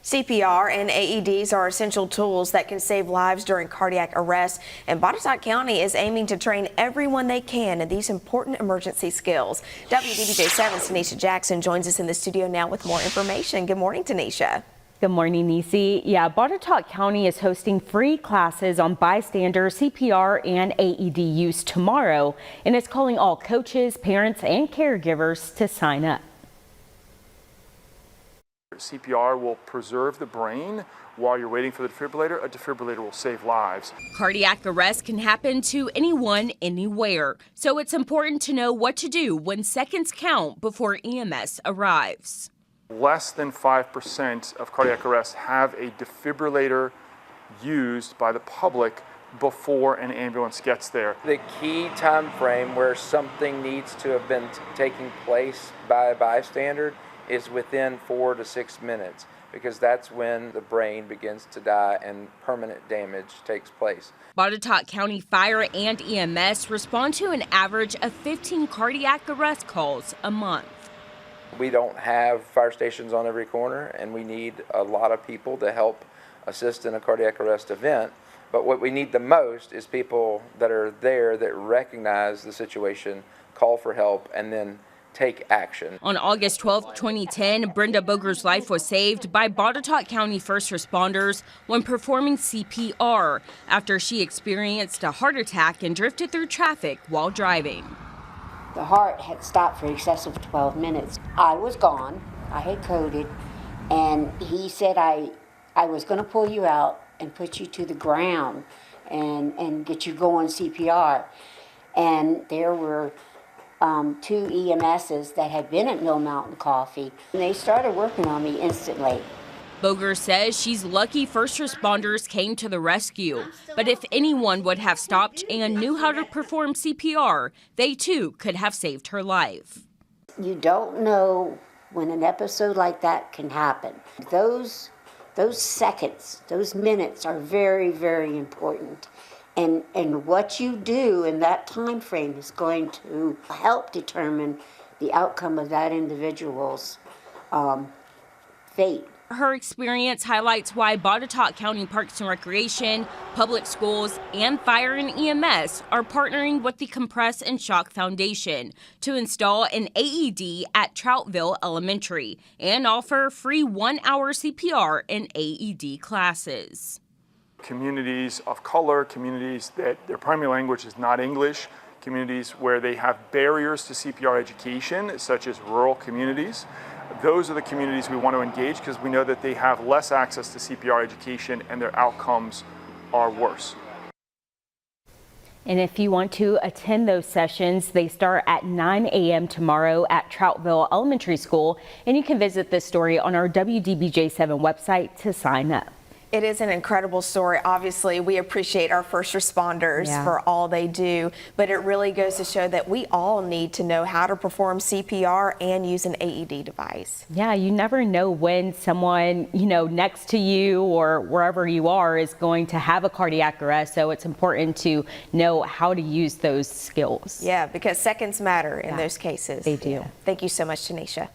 CPR and AEDs are essential tools that can save lives during cardiac arrest, and Botetourt County is aiming to train everyone they can in these important emergency skills. WDBJ7's Tanisha Jackson joins us in the studio now with more information. Good morning, Tanisha. Good morning, Nisi. Yeah, Botetourt County is hosting free classes on bystander, CPR, and AED use tomorrow, and it's calling all coaches, parents, and caregivers to sign up. CPR will preserve the brain while you're waiting for the defibrillator. A defibrillator will save lives. Cardiac arrest can happen to anyone, anywhere. So it's important to know what to do when seconds count before EMS arrives. Less than 5% of cardiac arrests have a defibrillator used by the public before an ambulance gets there. The key time frame where something needs to have been taking place by a bystander is within 4 to 6 minutes, because that's when the brain begins to die and permanent damage takes place. Botetourt County Fire and EMS respond to an average of 15 cardiac arrest calls a month. We don't have fire stations on every corner, and we need a lot of people to help assist in a cardiac arrest event. But what we need the most is people that are there that recognize the situation, call for help, and then take action. On August 12, 2010, Brenda Boger's life was saved by Botetourt County first responders when performing CPR after she experienced a heart attack and drifted through traffic while driving. The heart had stopped for excessive 12 minutes. I was gone. I had coded, and he said I was going to pull you out and put you to the ground and get you going CPR. And there were 2 EMSs that had been at Mill Mountain Coffee, and they started working on me instantly. Boger says she's lucky first responders came to the rescue, but if anyone would have stopped and knew how to perform CPR, they too could have saved her life. You don't know when an episode like that can happen. Those seconds, those minutes are very, very important. And what you do in that time frame is going to help determine the outcome of that individual's fate. Her experience highlights why Botetourt County Parks and Recreation, public schools, and fire and EMS are partnering with the Compress and Shock Foundation to install an AED at Troutville Elementary and offer free 1-hour CPR and AED classes. Communities of color, communities that their primary language is not English, communities where they have barriers to CPR education, such as rural communities. Those are the communities we want to engage because we know that they have less access to CPR education and their outcomes are worse. And if you want to attend those sessions, they start at 9 a.m. tomorrow at Troutville Elementary School, and you can visit this story on our WDBJ7 website to sign up. It is an incredible story. Obviously, we appreciate our first responders for all they do, but it really goes to show that we all need to know how to perform CPR and use an AED device. Yeah, you never know when someone, next to you or wherever you are is going to have a cardiac arrest, so it's important to know how to use those skills. Yeah, because seconds matter in those cases. They do. Thank you so much, Tanisha.